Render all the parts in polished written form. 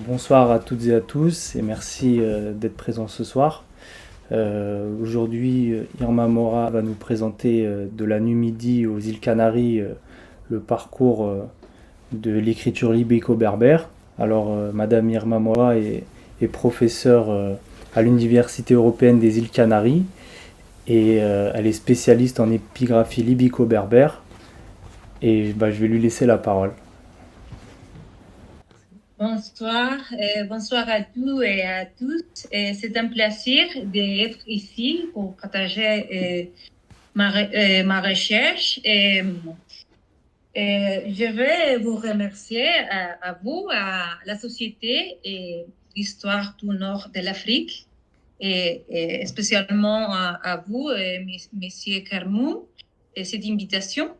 Bonsoir à toutes et à tous et merci d'être présents ce soir. Aujourd'hui, Irma Mora va nous présenter de la Numidie aux îles Canaries le parcours de l'écriture libico-berbère. Alors, Madame Irma Mora est professeure à l'Université européenne des îles Canaries et elle est spécialiste en épigraphie libico-berbère. Et je vais lui laisser la parole. Bonsoir, bonsoir à tous et à toutes. C'est un plaisir d'être ici pour partager ma recherche. Je vais vous remercier à vous, à la Société et l'Histoire du Nord de l'Afrique, et spécialement à vous, Monsieur Carmou, et cette invitation.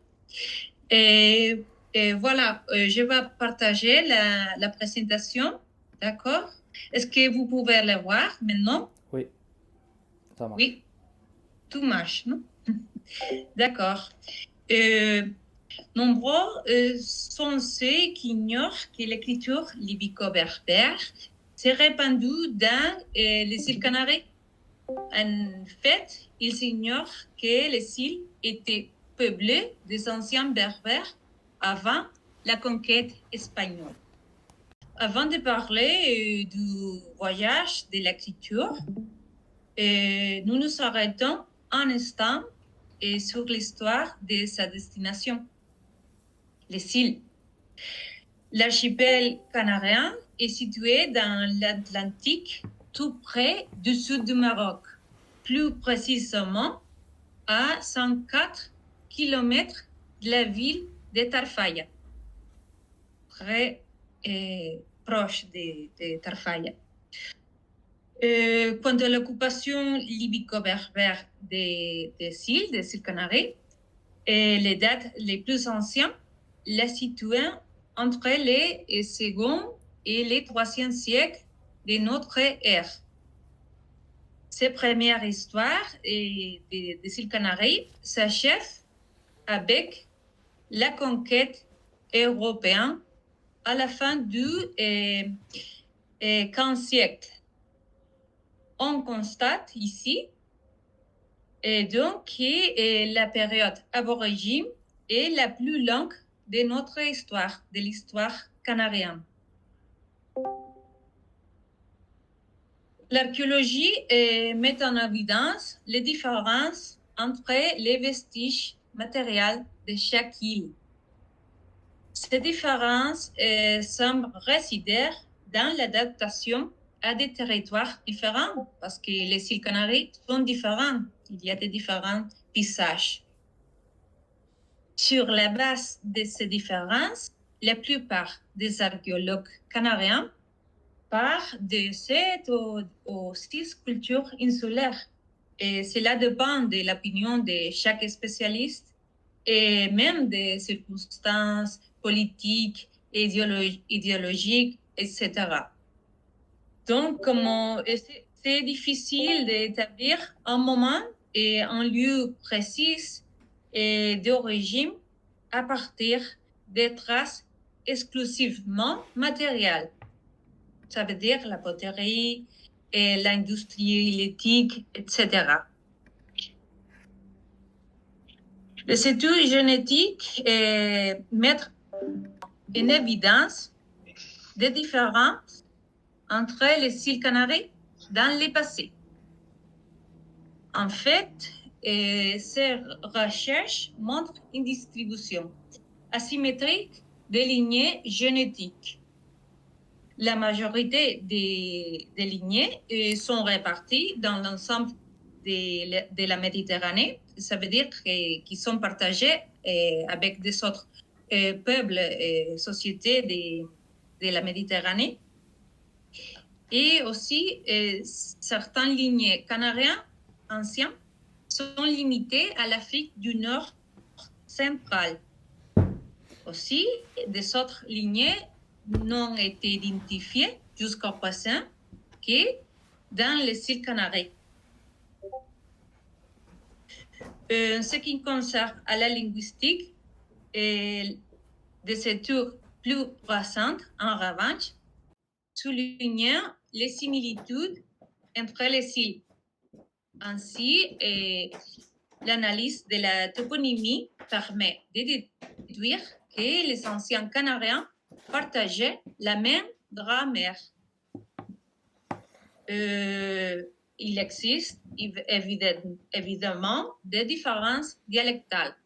Et, et voilà, je vais partager la présentation, d'accord? Est-ce que vous pouvez la voir maintenant? Oui, ça marche. Oui, tout marche, non? D'accord. Nombreux sont ceux qui ignorent que l'écriture libico-berbère s'est répandue dans les îles Canaries. En fait, ils ignorent que les îles étaient peuplées des anciens berbères avant la conquête espagnole. Avant de parler du voyage de l'écriture, nous nous arrêtons un instant sur l'histoire de sa destination, les îles. L'archipel canarien est situé dans l'Atlantique, tout près du sud du Maroc, plus précisément à 104 km de la ville de Tarfaya, très proche de Tarfaya. Quant à l'occupation libico-berbère des îles Canaries, les dates les plus anciennes la situent entre les second et les 3e siècles de notre ère. Cette première histoire des îles Canaries s'achève avec la conquête européenne à la fin du XVe siècle. On constate ici donc que la période aborigine est la plus longue de notre histoire, de l'histoire canarienne. L'archéologie met en évidence les différences entre les vestiges matériels de chaque île. Ces différences semblent résider dans l'adaptation à des territoires différents, parce que les îles Canaries sont différentes. Il y a des différents paysages. Sur la base de ces différences, la plupart des archéologues canariens partent de 7 ou 6 cultures insulaires. Et cela dépend de l'opinion de chaque spécialiste et même des circonstances politiques, idéologiques, etc. Donc, c'est difficile d'établir un moment et un lieu précis et d'origine à partir des traces exclusivement matérielles. Ça veut dire la poterie et l'industrie lithique, etc. Les études génétiques mettent en évidence des différences entre les îles Canaries dans le passé. En fait, ces recherches montrent une distribution asymétrique des lignées génétiques. La majorité des lignées sont réparties dans l'ensemble de la Méditerranée. Ça veut dire qu'ils sont partagés avec des autres peuples et sociétés de la Méditerranée. Et aussi, certaines lignées canariennes anciennes sont limitées à l'Afrique du Nord centrale. Aussi, des autres lignées n'ont été identifiées jusqu'au présent que dans les îles Canaries. Ce qui concerne à la linguistique, des études plus récentes, en revanche, soulignant les similitudes entre les îles. Ainsi, l'analyse de la toponymie permet de déduire que les anciens Canariens partageaient la même grammaire. Il existe évidemment des différences dialectales,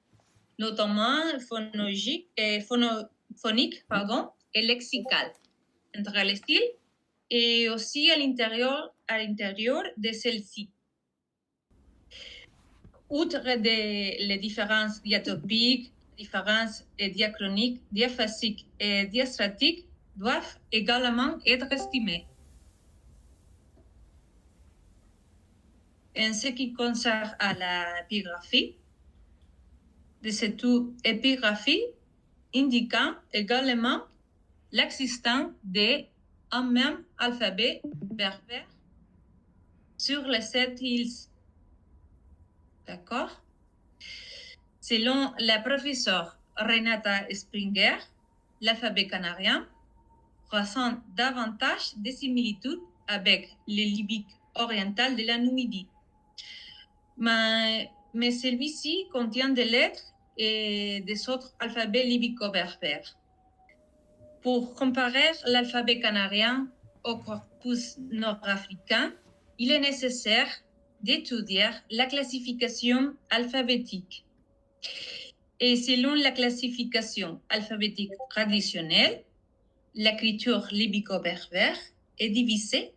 notamment phoniques et lexicales entre les styles et aussi à l'intérieur de celles-ci. Outre les différences diatopiques, différences diachroniques, diaphasiques et diastratiques doivent également être estimées. En ce qui concerne à l'épigraphie, de cette épigraphie indiquant également l'existence d'un même alphabet berbère sur les 7 îles. D'accord? Selon la professeure Renata Springer, l'alphabet canarien présente davantage de similitudes avec le libique oriental de la Numidie. Mais celui-ci contient des lettres et des autres alphabets libico-berbères. Pour comparer l'alphabet canarien au corpus nord-africain, il est nécessaire d'étudier la classification alphabétique. Et selon la classification alphabétique traditionnelle, l'écriture libico-berbère est divisée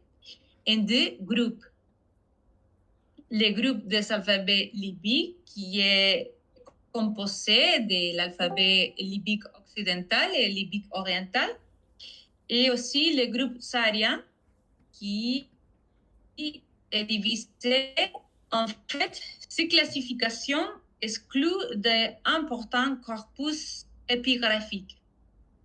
en 2 groupes. Le groupe des alphabets libiques, qui est composé de l'alphabet libique occidental et libique oriental, et aussi le groupe saharien, qui est divisé. En fait, ces classifications excluent d'importants corpus épigraphiques.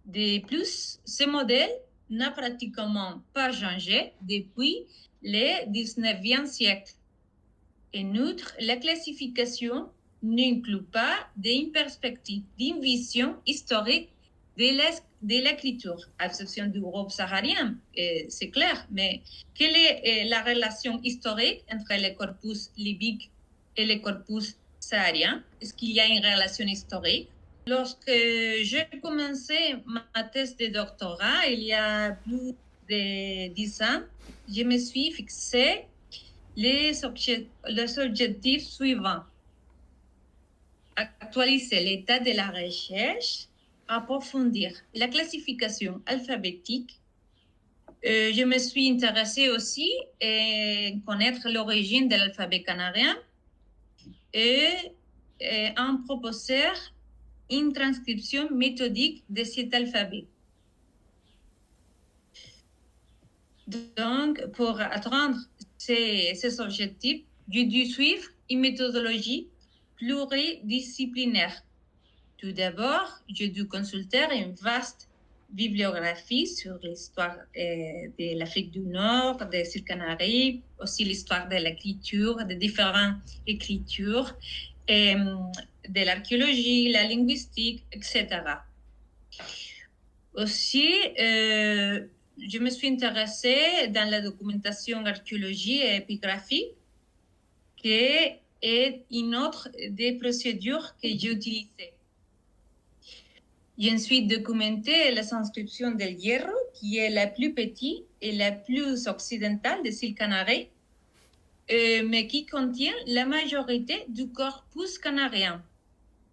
De plus, ce modèle n'a pratiquement pas changé depuis le 19e siècle. En outre, la classification n'inclut pas d'une perspective, d'une vision historique de l'écriture, à exception du groupe saharien, c'est clair, mais quelle est la relation historique entre le corpus libique et le corpus saharien? Est-ce qu'il y a une relation historique? Lorsque j'ai commencé ma thèse de doctorat, il y a plus de 10 ans, je me suis fixé les objectifs suivants. Actualiser l'état de la recherche, approfondir la classification alphabétique. Je me suis intéressée aussi à connaître l'origine de l'alphabet canarien et en proposer une transcription méthodique de cet alphabet. Donc, pour atteindre ces objectifs, j'ai dû suivre une méthodologie pluridisciplinaire. Tout d'abord, j'ai dû consulter une vaste bibliographie sur l'histoire de l'Afrique du Nord, des îles Canaries, aussi l'histoire de l'écriture, des différentes écritures, et de l'archéologie, la linguistique, etc. Aussi, je me suis intéressée dans la documentation archéologique et épigraphique, qui est une autre des procédures que j'ai utilisées. J'ai ensuite documenté la transcription del Hierro, qui est la plus petite et la plus occidentale des îles Canaries, mais qui contient la majorité du corpus canarien,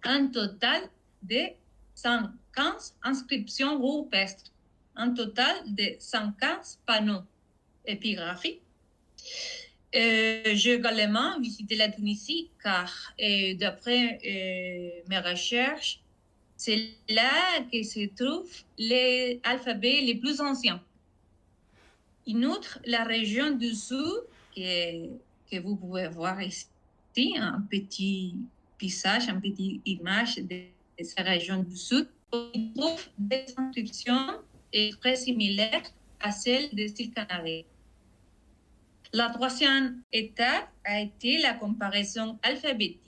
un total de 115 inscriptions rupestres, un total de 115 panneaux épigraphiques. J'ai également visité la Tunisie car, d'après mes recherches, c'est là que se trouvent les alphabets les plus anciens. En outre, la région du Sud, que vous pouvez voir ici, un petit paysage, une petite image de cette région du Sud, on trouve des inscriptions très similaires à celles des îles Canaries. La troisième étape a été la comparaison alphabétique.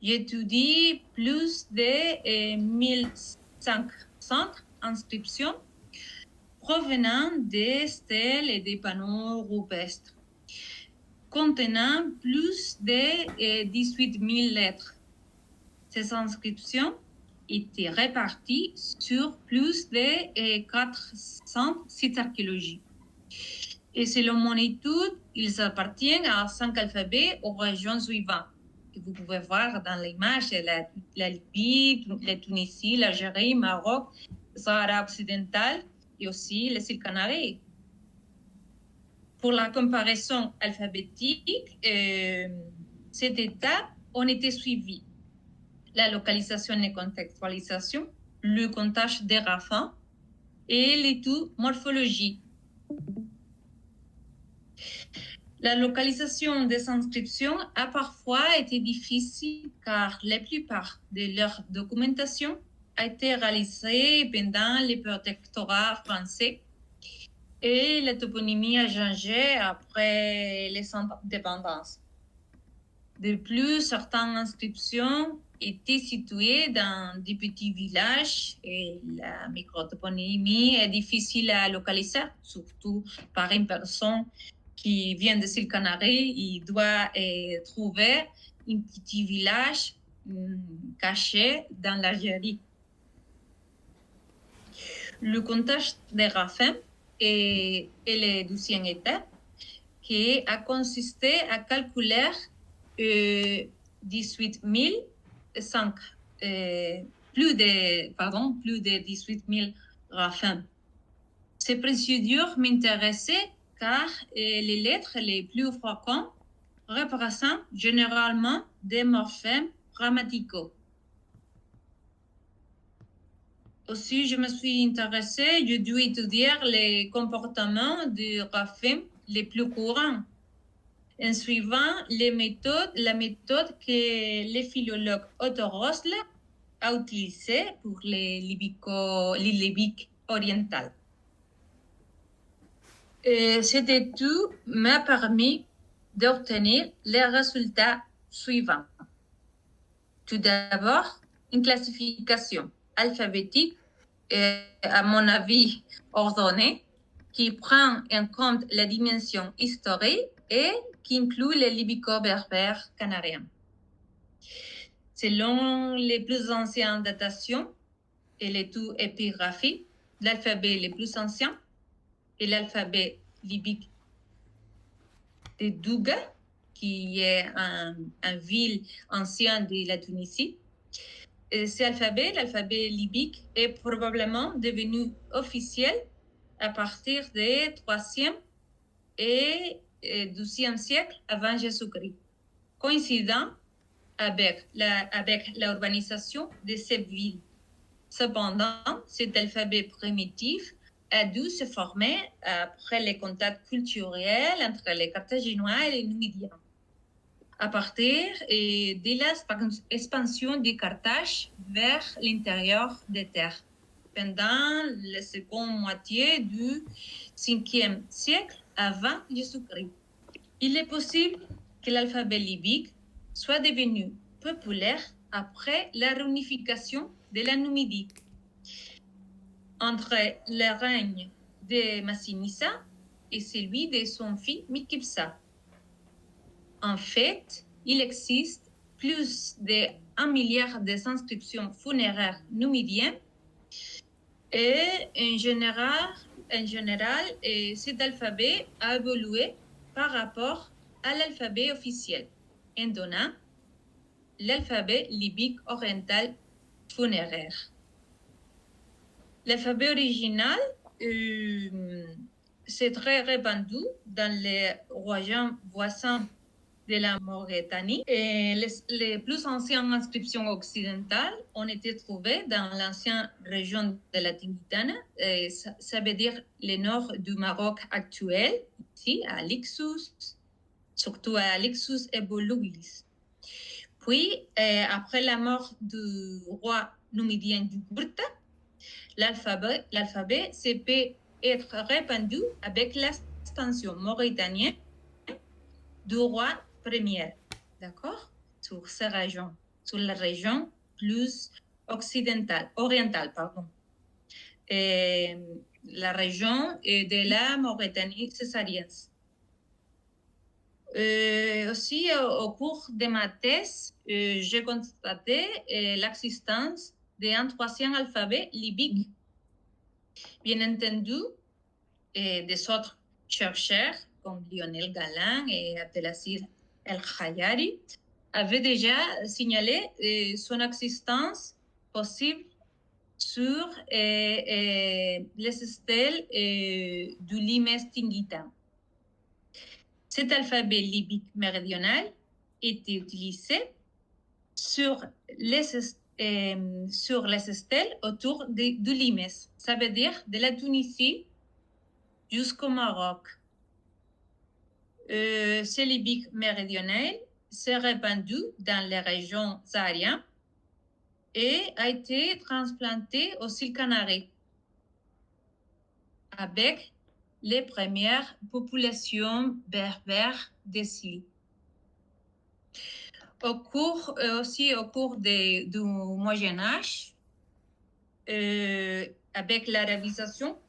J'étudie plus de 1500 inscriptions provenant des stèles et des panneaux rupestres, contenant plus de 18 000 lettres. Ces inscriptions étaient réparties sur plus de 400 sites archéologiques. Et selon mon étude, ils appartiennent à 5 alphabets aux régions suivantes, que vous pouvez voir dans l'image: la Libye, la Tunisie, l'Algérie, Maroc, le Sahara occidental et aussi les îles Canaries. Pour la comparaison alphabétique, cette étape ont été suivies: la localisation et contextualisation, le comptage des rafins et l'étude morphologique. La localisation des inscriptions a parfois été difficile car la plupart de leur documentation a été réalisée pendant le protectorat français et la toponymie a changé après les indépendances. De plus, certaines inscriptions étaient situées dans des petits villages et la microtoponymie est difficile à localiser, surtout par une personne qui vient des îles Canaries. Il doit trouver un petit village caché dans l'Algérie. Le comptage des rafins est la 12e étape, qui a consisté à calculer 18 005, plus de 18 000 rafins. Ces procédures m'intéressaient car les lettres les plus fréquentes représentent généralement des morphèmes grammaticaux. Aussi, je me suis intéressée, je dû étudier les comportements des graphismes les plus courants en suivant la méthode que le philologue Otto Rosler a utilisée pour les libiques orientales. Cette étude m'a permis d'obtenir les résultats suivants. Tout d'abord, une classification alphabétique, à mon avis ordonnée, qui prend en compte la dimension historique et qui inclut les libico-berbères canariens. Selon les plus anciennes datations et l'étude épigraphique, l'alphabet le plus ancien est l'alphabet libique de Douga, qui est une ville ancienne de la Tunisie. Et cet alphabet, l'alphabet libique, est probablement devenu officiel à partir du 3e et 12e siècle avant Jésus-Christ, coïncidant avec l'urbanisation de cette ville. Cependant, cet alphabet primitif a dû se former après les contacts culturels entre les Carthaginois et les Numidiens, à partir de l'expansion de Carthage vers l'intérieur des terres, pendant la seconde moitié du 5e siècle avant Jésus-Christ. Il est possible que l'alphabet libique soit devenu populaire après la réunification de la Numidie, entre le règne de Massinissa et celui de son fils Mikipsa. En fait, il existe plus d'1 milliard d'inscriptions funéraires numidiennes et en général, cet alphabet a évolué par rapport à l'alphabet officiel, en donnant l'alphabet libique oriental funéraire. L'alphabet original c'est très répandu dans les régions voisines de la Mauritanie. Et les plus anciennes inscriptions occidentales ont été trouvées dans l'ancienne région de la Tingitana. Ça veut dire le nord du Maroc actuel, ici à Lixus, surtout à Lixus et Bouloulis. Puis, après la mort du roi numidien du Gurta, l'alphabet peut être répandu avec l'extension mauritanienne du roi premier, d'accord, sur ces régions, sur la région plus orientale, pardon. la région de la Mauritanie césarienne. Aussi, au cours de ma thèse, j'ai constaté l'existence d'un troisième alphabet libyque. Bien entendu, des autres chercheurs comme Lionel Galland et Abdelaziz El Khayari avaient déjà signalé son existence possible sur les stèles du limes Tingita. Cet alphabet libyque méridional était utilisé sur les stèles autour du limes. Ça veut dire de la Tunisie jusqu'au Maroc. Ce libyque méridional s'est répandu dans les régions sahariennes et a été transplanté aux îles Canaries avec les premières populations berbères des îles. Au cours du Moyen Âge, avec l'arabisation,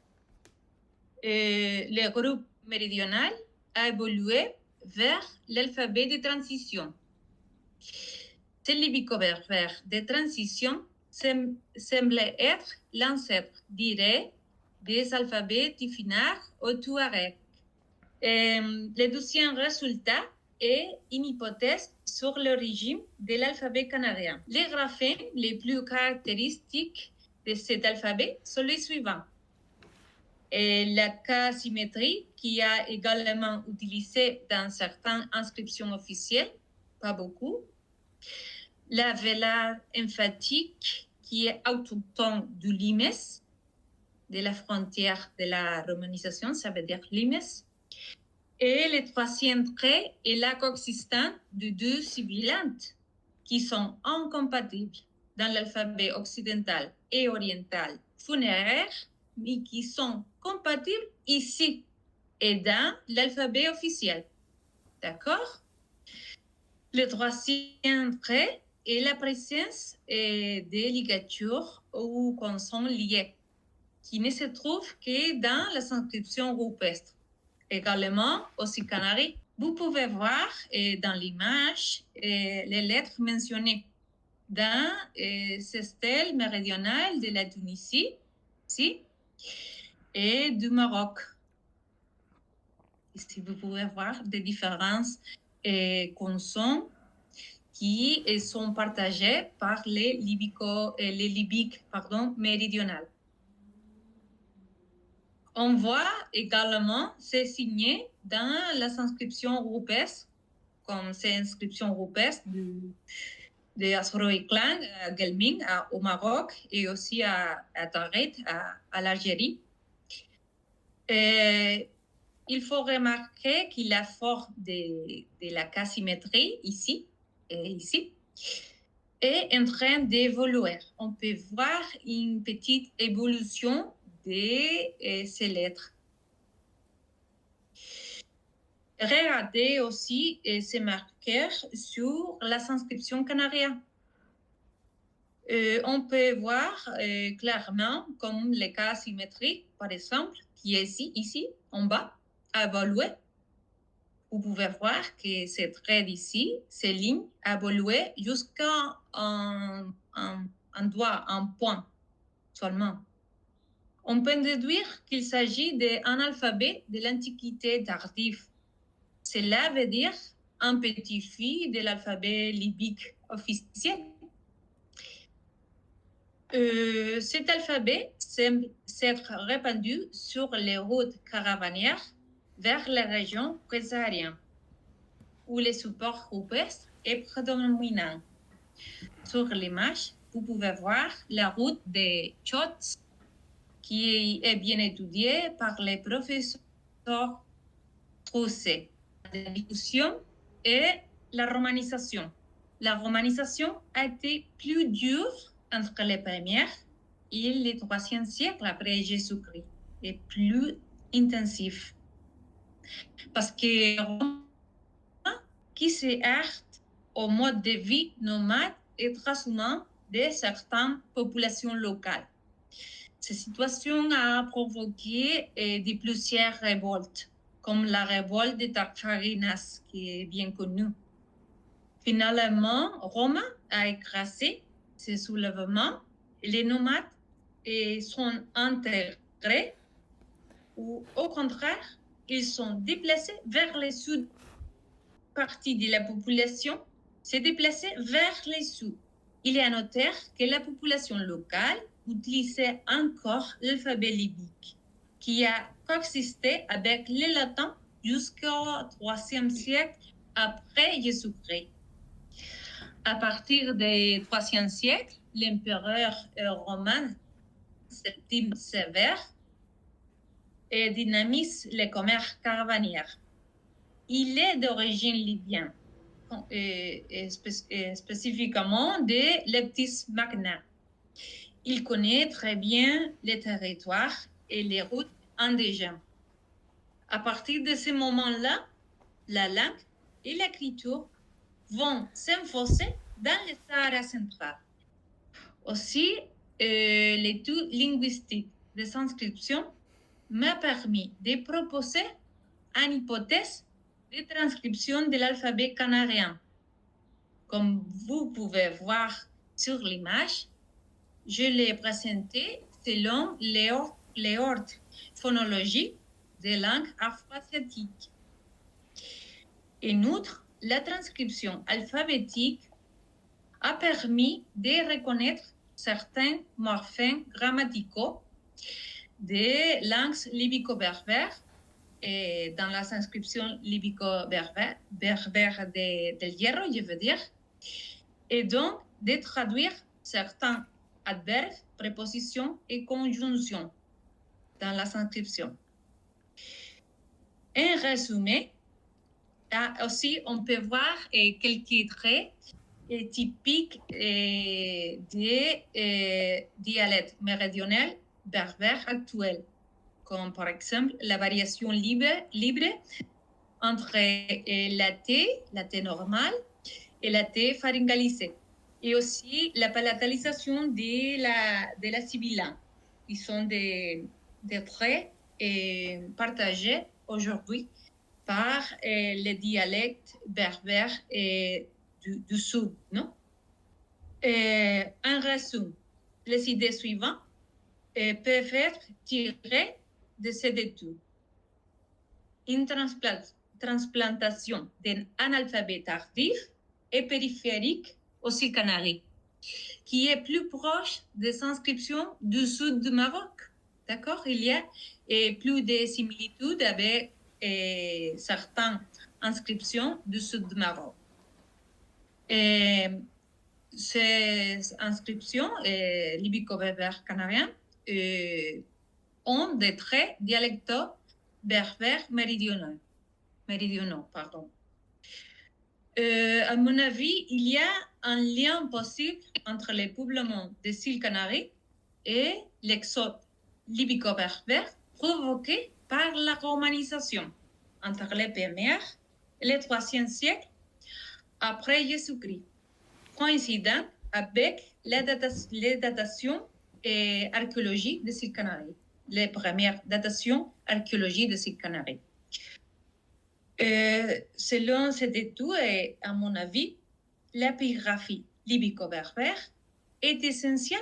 le groupe méridional a évolué vers l'alphabet de transition. Ce libyco-berbère de transition semblait être l'ancêtre direct des alphabets tifinagh ou touareg. Le deuxième résultat est une hypothèse sur l'origine de l'alphabet canarien. Les graphèmes les plus caractéristiques de cet alphabet sont les suivants. La K-symétrie, qui est également utilisée dans certaines inscriptions officielles, pas beaucoup. La velare emphatique, qui est autochtone du limes, de la frontière de la romanisation, ça veut dire limes. Et le troisième trait est la coexistence de deux sibilantes qui sont incompatibles dans l'alphabet occidental et oriental funéraire, mais qui sont compatibles ici et dans l'alphabet officiel. D'accord? Le troisième trait est la présence des ligatures ou consonnes liées, qui ne se trouvent que dans la inscription rupestre. Également, aux Canaries, vous pouvez voir dans l'image les lettres mentionnées dans ces stèles méridionales de la Tunisie ici, et du Maroc. Ici, vous pouvez voir des différences consonnes qui sont partagées par les libyques méridionales. On voit également ces signes dans les inscriptions rupestres, comme ces inscriptions rupestres de Asro-Eklan, à Gelming, au Maroc, et aussi à Taret, à l'Algérie. Il faut remarquer que la forme de la K-symétrie ici et ici est en train d'évoluer. On peut voir une petite évolution de ces lettres. Regardez aussi ces marqueurs sur la inscription canarienne. On peut voir clairement, comme le cas symétrique, par exemple, qui est ici, en bas, a évolué. Vous pouvez voir que ces traits d'ici, ces lignes, a évolué jusqu'à un doigt, un point seulement. On peut déduire qu'il s'agit d'un alphabet de l'Antiquité tardive. Cela veut dire un petit-fils de l'alphabet libyque officiel. Cet alphabet semble s'être répandu sur les routes caravanières vers les régions présahariennes, où le support rupestre est prédominant. Sur l'image, vous pouvez voir la route des Tchotts, qui est bien étudiée par les professeurs Trousset. La discussion et la romanisation. La romanisation a été plus dure entre les premiers et le 3e siècle après Jésus-Christ, et plus intensif. Parce que qui se heurte au mode de vie nomade et transhumain de certaines populations locales. Cette situation a provoqué plusieurs révoltes, comme la révolte de Tarfarinas, qui est bien connue. Finalement, Rome a écrasé ces soulèvements et les nomades sont intégrés ou au contraire, ils sont déplacés vers le sud. Une partie de la population s'est déplacée vers le sud. Il est à noter que la population locale utilisait encore l'alphabet libyque, qui a coexisté avec le latin jusqu'au IIIe siècle après Jésus-Christ. À partir du IIIe siècle, l'empereur romain Septime Sévère dynamise le commerce caravanier. Il est d'origine libyenne, spécifiquement de Leptis Magna. Il connaît très bien les territoires et les routes indigènes. À partir de ce moment-là, la langue et l'écriture vont s'enfoncer dans le Sahara central. Aussi, l'étude linguistique des inscriptions m'a permis de proposer une hypothèse de transcription de l'alphabet canarien. Comme vous pouvez voir sur l'image, je l'ai présenté selon l'ordre phonologique des langues afro-asiatiques. En outre, la transcription alphabétique a permis de reconnaître certains morphèmes grammaticaux des langues libyco-berbères et dans la transcription libyco-berbère del Hierro, je veux dire, et donc de traduire certains adverbes, prépositions et conjonctions dans la transcription. En résumé, aussi on peut voir quelques traits typiques des dialectes méridionaux berbères actuels, comme par exemple la variation libre entre la T normale et la T pharyngalisée, et aussi la palatalisation de la sibilant, qui sont des traits partagés aujourd'hui par les dialectes berbères du sud. Non? En résumé, les idées suivantes peuvent être tirées de cette étude. Une transplantation d'un analphabet tardif et périphérique aux îles Canaries, qui est plus proche des inscriptions du sud du Maroc. D'accord? Il y a plus de similitudes avec certaines inscriptions du sud du Maroc. Ces inscriptions libyco-berbères canariennes ont des traits dialectaux berbères méridionaux. À mon avis, il y a un lien possible entre le peuplement des îles Canaries et l'exode libyco-berbère provoqué par la romanisation entre le 1er et le 3e siècle après Jésus-Christ, coïncidant avec les datations archéologiques des îles Canaries, les premières datations archéologiques des îles Canaries. Selon cette étude, et à mon avis, l'épigraphie libyco-berbère est essentielle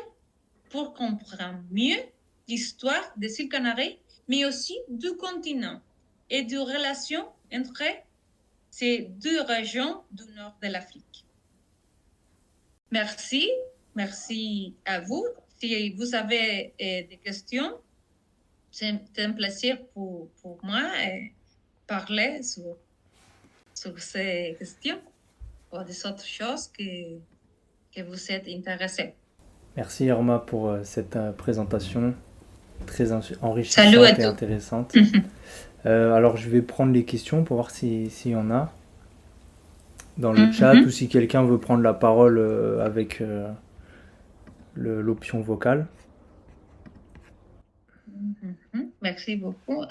pour comprendre mieux l'histoire des îles Canaries, mais aussi du continent et des relations entre ces deux régions du nord de l'Afrique. Merci à vous. Si vous avez des questions, c'est un plaisir pour moi de parler sur ces questions ou des autres choses que vous êtes intéressés. Merci Irma pour cette présentation très enrichissante et intéressante. Alors je vais prendre les questions pour voir s'il y en a dans le chat ou si quelqu'un veut prendre la parole avec l'option vocale. Merci beaucoup.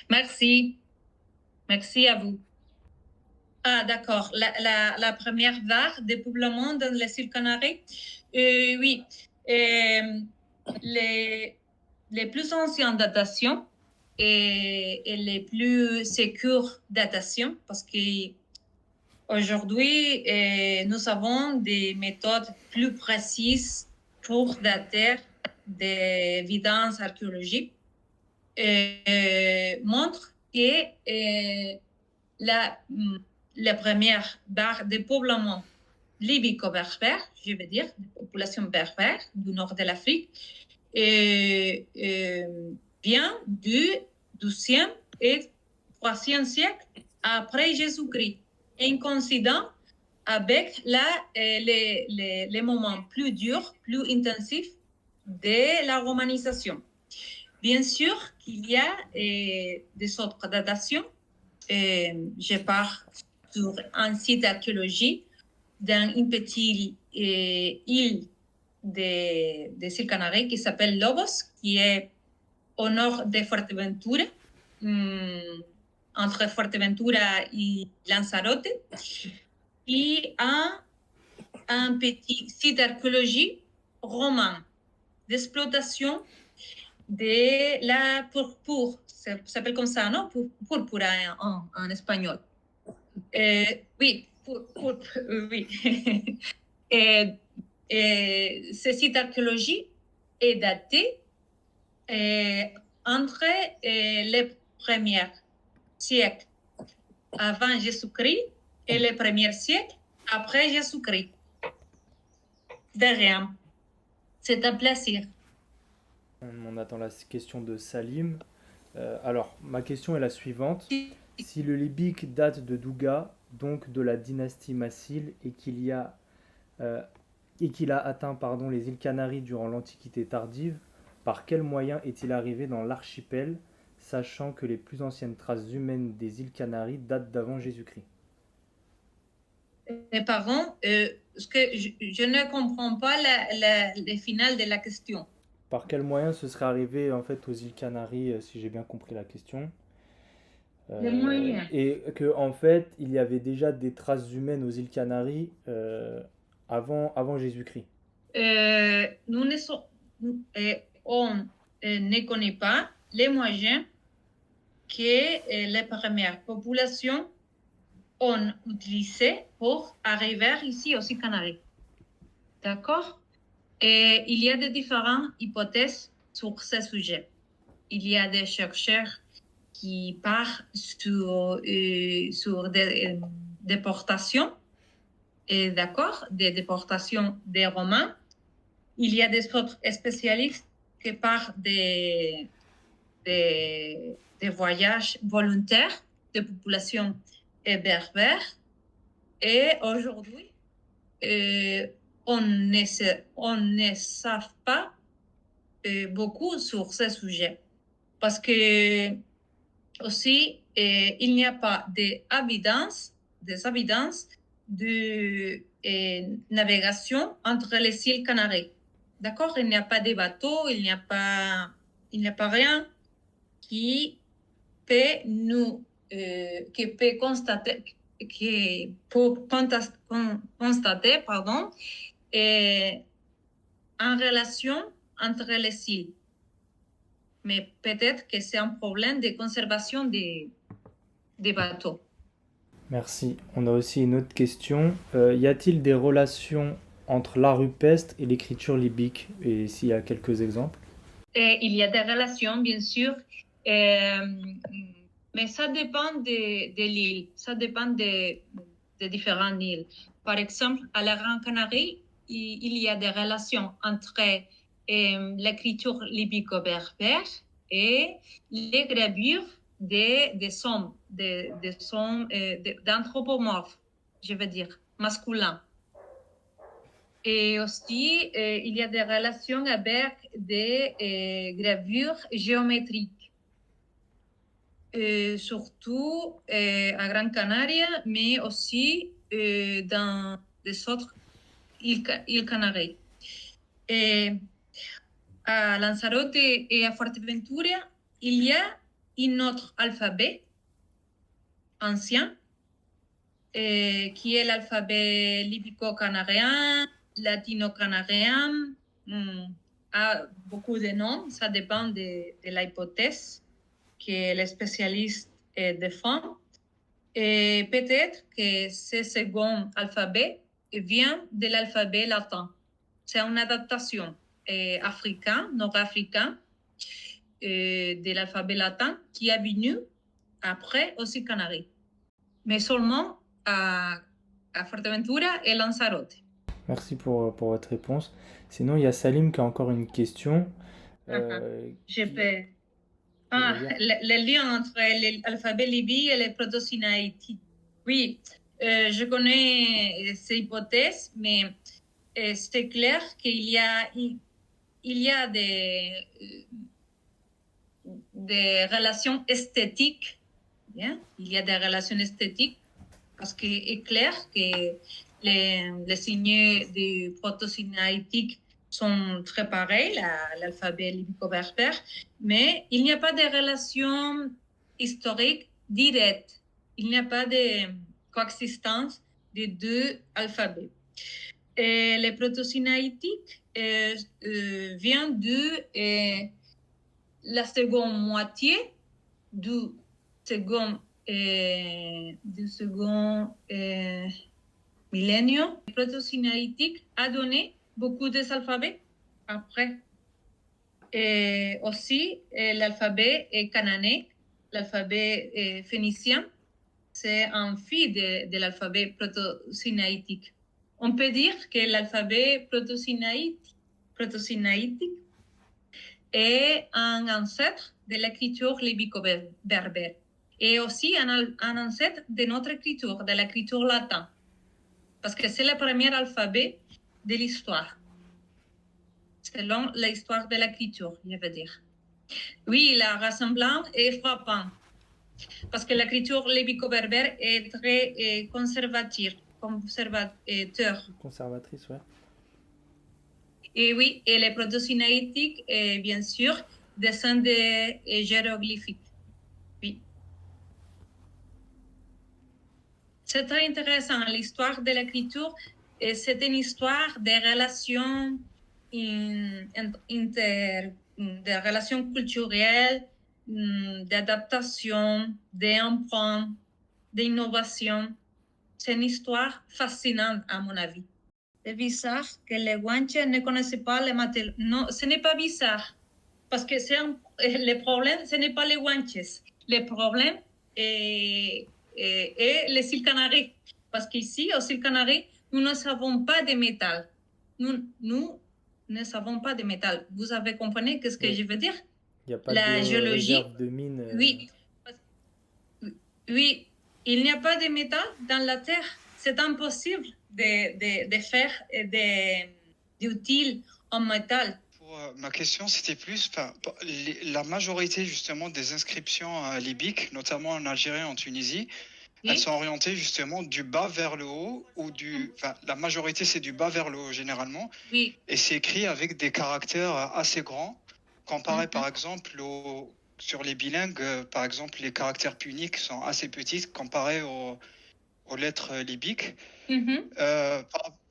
Merci à vous. Ah, d'accord. La première vague de peuplement dans les îles Canaries. Oui. les plus anciennes datations et les plus sécures datations parce qu'aujourd'hui, nous avons des méthodes plus précises pour dater des évidences archéologiques montrent que la première barre de peuplement libyco-berbère, je veux dire, de population berbère du nord de l'Afrique, vient du XIIe et IIIe siècle après Jésus-Christ, incoïncident avec les moments plus durs, plus intensifs de la romanisation. Bien sûr qu'il y a des autres datations. Je pars sur un site d'archéologie dans une petite île des îles Canaries qui s'appelle Lobos, qui est au nord de Fuerteventura, entre Fuerteventura et Lanzarote, et un petit site d'archéologie romain d'exploitation de la purpure. Ça s'appelle comme ça, non? Purpura en espagnol. Oui, oui. Ce site d'archéologie est daté entre les premiers siècles avant Jésus-Christ et les premiers siècles après Jésus-Christ. De rien. C'est un plaisir. On attend la question de Salim. Alors, ma question est la suivante. Si le libique date de Douga, donc de la dynastie Massile, et qu'il a atteint les îles Canaries durant l'Antiquité tardive, par quel moyen est-il arrivé dans l'archipel, sachant que les plus anciennes traces humaines des îles Canaries datent d'avant Jésus-Christ? Pardon, parce que je ne comprends pas le final de la question. Par quel moyen ce serait arrivé en fait aux îles Canaries, si j'ai bien compris la question? Les moyens. Et que en fait il y avait déjà des traces humaines aux îles Canaries avant Jésus-Christ. Nous ne on ne connaît pas les moyens que les premières populations ont utilisés pour arriver ici aux îles Canaries. D'accord? Et il y a de différentes hypothèses sur ce sujet. Il y a des chercheurs qui partent sur des déportations, d'accord, des déportations des Romains. Il y a des autres spécialistes qui partent des voyages volontaires de populations berbères. Et aujourd'hui, on ne sait pas beaucoup sur ce sujet parce que aussi il n'y a pas d'évidence de navigation entre les îles Canaries. D'accord? Il n'y a pas de bateaux, il n'y a pas rien qui peut constater en relation entre les îles. Mais peut-être que c'est un problème de conservation des bateaux. Merci. On a aussi une autre question. Y a-t-il des relations entre l'art rupestre et l'écriture libyque? Et s'il y a quelques exemples? Il y a des relations, bien sûr, mais ça dépend de l'île, ça dépend de différentes îles. Par exemple, à la Grande Canarie, il y a des relations entre l'écriture libyco-berbère et les gravures des hommes, d'anthropomorphes, je veux dire, masculins. Et aussi, il y a des relations avec des gravures géométriques, surtout à Gran Canaria, mais aussi dans les autres îles Canaries. Et à Lanzarote et à Fuerteventura, il y a un autre alphabet ancien, qui est l'alphabet libyco-canarien, latino-canarien, a beaucoup de noms, ça dépend de l'hypothèse que les spécialistes défendent. Et peut-être que ce second alphabet vient de l'alphabet latin. C'est une adaptation africaine, nord-africaine, de l'alphabet latin qui est venu après aux îles Canaries, mais seulement à Fuerteventura et Lanzarote. Merci pour votre réponse. Sinon, il y a Salim qui a encore une question. Je peux. Vous voulez dire Le lien entre l'alphabet libyque et le proto-sinaïtique. Oui, je connais ces hypothèses, mais c'est clair qu'il y a des relations esthétiques. Bien? Il y a des relations esthétiques parce qu'il est clair que les signes du proto-sinaïtique sont très pareils à l'alphabet libyco-berbère, mais il n'y a pas de relation historique directe. Il n'y a pas de coexistence des deux alphabets. Et le proto-sinaïtique vient de la seconde moitié du second millénaire. Le proto-sinaïtique a donné beaucoup d'alphabets après. Et aussi, l'alphabet cananéen, l'alphabet phénicien, c'est un fil de l'alphabet proto-sinaïtique. On peut dire que l'alphabet proto-sinaïtique est un ancêtre de l'écriture libyco-berbère et aussi un ancêtre de notre écriture, de l'écriture latine, parce que c'est le premier alphabet de l'histoire, selon l'histoire de l'écriture, je veux dire. Oui, la ressemblance est frappante, parce que l'écriture libyco-berbère est très conservatrice. Conservatrice, ouais. Et oui, et les proto-sinaïtiques, bien sûr, descendent des hiéroglyphiques. Oui. C'est très intéressant. L'histoire de l'écriture, c'est une histoire des relations des relations culturelles, d'adaptation, d'emprunts, d'innovation. C'est une histoire fascinante, à mon avis. C'est bizarre que les Guanches ne connaissent pas les matériaux. Non, ce n'est pas bizarre. Parce que le problème, ce n'est pas les Guanches. Le problème est les îles Canaries. Parce qu'ici, aux îles Canaries, nous ne savons pas de métal. Nous ne savons pas de métal. Vous avez compris ce que je veux dire? Il n'y a pas la de géologie, réserve de mines. Oui. Oui, il n'y a pas de métal dans la Terre. C'est impossible de faire d'utiles en métal. Ma question, c'était plus, la majorité justement des inscriptions libyques, notamment en Algérie et en Tunisie, elles sont orientées justement du bas vers le haut, la majorité c'est du bas vers le haut généralement, Oui. Et c'est écrit avec des caractères assez grands, comparé par exemple sur les bilingues, par exemple les caractères puniques sont assez petits comparés aux lettres libyques.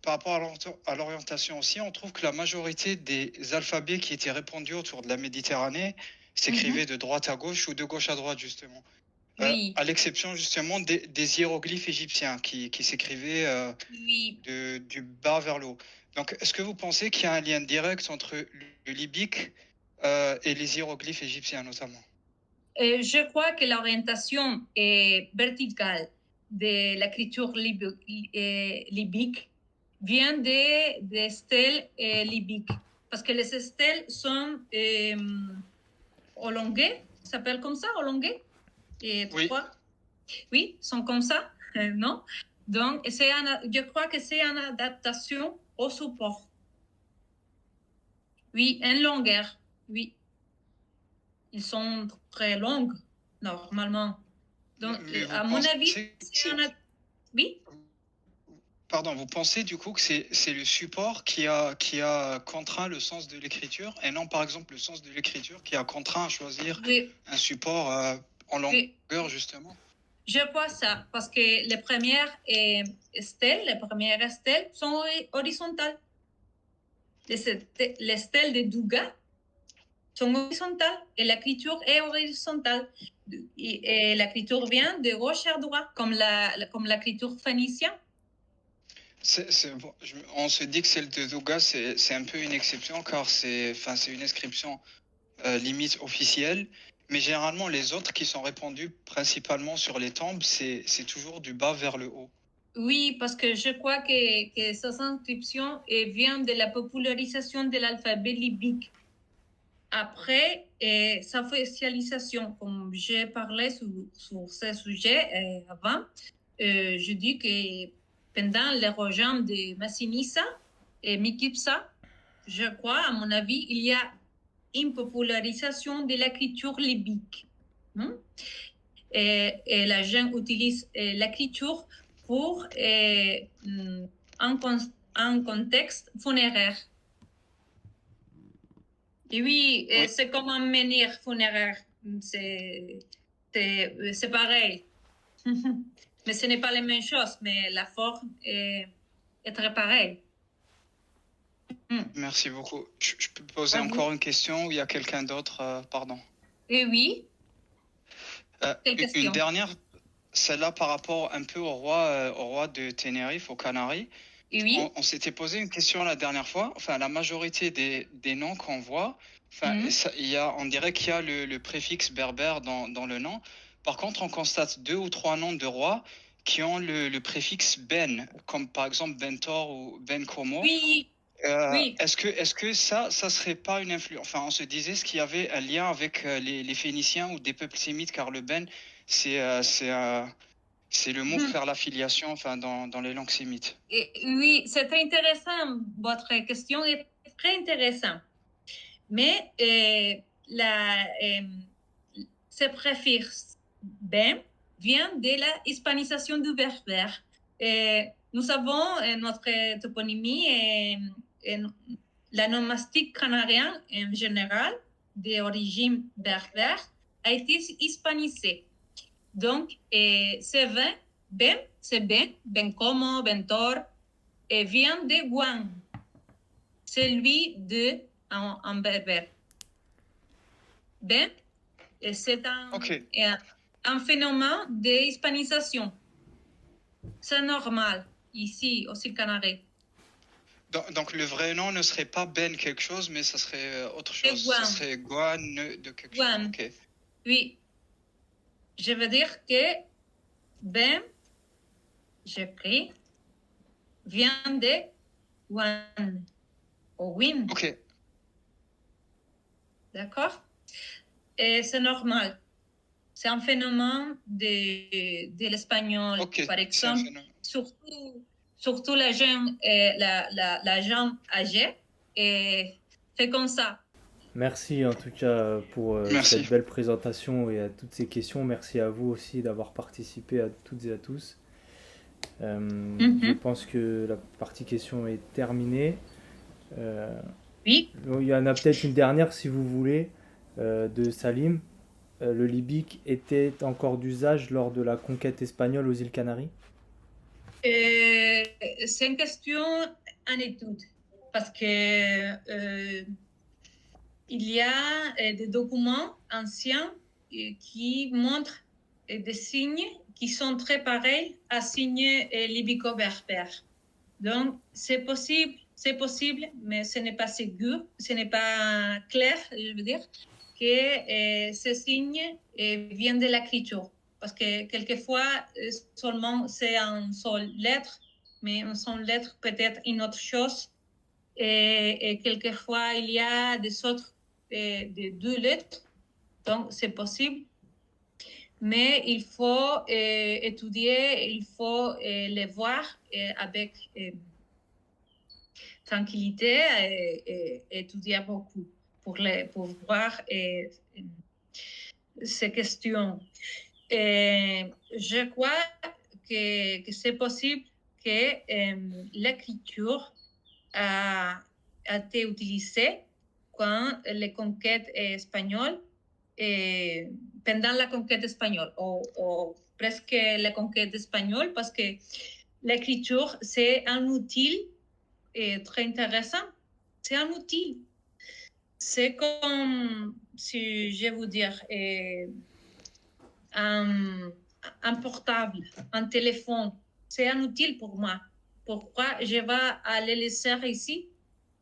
Par rapport à l'orientation aussi, on trouve que la majorité des alphabets qui étaient répandus autour de la Méditerranée s'écrivaient de droite à gauche ou de gauche à droite, justement. Oui. À l'exception, justement, des hiéroglyphes égyptiens qui s'écrivaient du bas vers le haut. Donc, est-ce que vous pensez qu'il y a un lien direct entre le libyque et les hiéroglyphes égyptiens, notamment? Je crois que l'orientation verticale de l'écriture libyque vient des stèles libyques. Parce que les stèles sont ollongées, ça s'appelle comme ça, ollongées? Oui, sont comme ça, non? Donc, je crois que c'est une adaptation au support. Oui, en longueur, oui. Ils sont très longues, normalement. Donc, à mon avis, oui? Pardon, vous pensez du coup que c'est le support qui a contraint le sens de l'écriture et non par exemple le sens de l'écriture qui a contraint à choisir un support en longueur justement? Je crois ça parce que les premières stèles sont horizontales. les stèles de Douga sont horizontales et l'écriture est horizontale. Et l'écriture vient de gauche à droite, comme l'écriture phénicienne. Bon, on se dit que celle de Douga, c'est un peu une exception car c'est une inscription limite officielle. Mais généralement, les autres qui sont répandues principalement sur les tombes, c'est toujours du bas vers le haut. Oui, parce que je crois que ces inscriptions viennent de la popularisation de l'alphabet libyque. Après sa officialisation, comme j'ai parlé sur ce sujet avant, je dis que pendant le régime de Massinissa et Mikipsa, je crois, à mon avis, il y a une popularisation de l'écriture libyque. Et les gens utilisent l'écriture pour un contexte funéraire. Et oui, Oui. c'est comme un menhir funéraire. C'est pareil. Mais ce n'est pas la même chose, mais la forme est très pareille. Merci beaucoup. Je peux poser encore une question ou il y a quelqu'un d'autre pardon. Et oui. Une dernière, celle-là par rapport un peu au roi de Tenerife, aux Canaries. Et oui. On s'était posé une question la dernière fois. Enfin, la majorité des noms qu'on voit, on dirait qu'il y a le préfixe berbère dans le nom. Par contre, on constate 2 ou 3 noms de rois qui ont le préfixe Ben, comme par exemple Bentor ou Ben Como. Oui. Oui. Est-ce que ça serait pas une influence? Enfin, on se disait ce qu'il y avait un lien avec les Phéniciens ou des peuples sémites, car le Ben, c'est le mot pour faire l'affiliation, enfin, dans les langues sémites. Oui, c'est très intéressant. Votre question est très intéressante. Mais ce préfixe ben vient de la hispanisation du berbère. Nous avons notre toponymie et la nomastique canarienne en général, d'origine berbère, a été hispanisée. Donc, c'est Ben Como, Bentor, et vient de Guan, celui de en berbère. Ben, c'est un phénomène d'hispanisation. C'est normal ici aux îles Canaries. Donc le vrai nom ne serait pas Ben quelque chose, mais ça serait autre chose. Guan. Ça serait Guan de quelque Guan. chose. Okay. Oui. Je veux dire que Ben, j'écris, vient de Guan. Ou Win. Ok. D'accord? Et c'est normal. C'est un phénomène de l'espagnol, par exemple. Surtout la jeune âgée. Et c'est comme ça. Merci en tout cas pour cette belle présentation et à toutes ces questions. Merci à vous aussi d'avoir participé à toutes et à tous. Je pense que la partie questions est terminée. Oui. Il y en a peut-être une dernière si vous voulez, de Salim. Le libyque était encore d'usage lors de la conquête espagnole aux îles Canaries? C'est une question en étude parce que il y a des documents anciens qui montrent des signes qui sont très pareils à signes libyco-berbères. Donc, c'est possible, mais ce n'est pas sûr, ce n'est pas clair, je veux dire, que ces signes viennent de l'écriture. Parce que quelquefois, seulement c'est une seule lettre, mais une seule lettre peut être une autre chose. Et quelquefois, il y a des autres, de 2 lettres. Donc, c'est possible. Mais il faut étudier, il faut les voir avec tranquillité et étudier beaucoup pour voir ces questions. Je crois que c'est possible que l'écriture a été utilisée quand les conquêtes espagnoles, pendant la conquête espagnole, ou presque la conquête espagnole, parce que l'écriture, c'est un outil très intéressant C'est un outil. C'est comme, si je vais vous dire, un portable, un téléphone. C'est un outil pour moi. Pourquoi je vais aller le laisser ici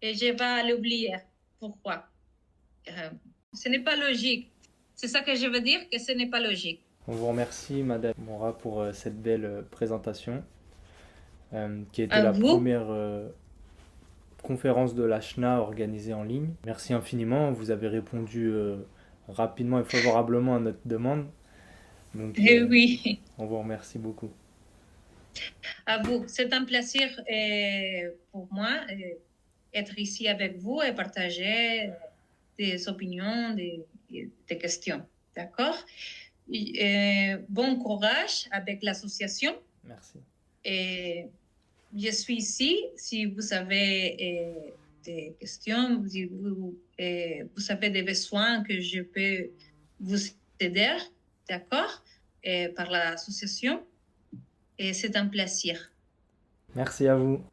et je vais l'oublier? Pourquoi? Ce n'est pas logique. C'est ça que je veux dire, que ce n'est pas logique. On vous remercie, Madame Mora, pour cette belle présentation, qui a été À la vous. première conférence de la CHNA organisée en ligne. Merci infiniment, vous avez répondu rapidement et favorablement à notre demande. Donc, Oui, on vous remercie beaucoup. à vous. C'est un plaisir pour moi être ici avec vous et partager des opinions, des questions. D'accord? Bon courage avec l'association. Merci. Et je suis ici si vous avez des questions, si vous avez des besoins que je peux vous aider, d'accord, par l'association. Et c'est un plaisir. Merci à vous.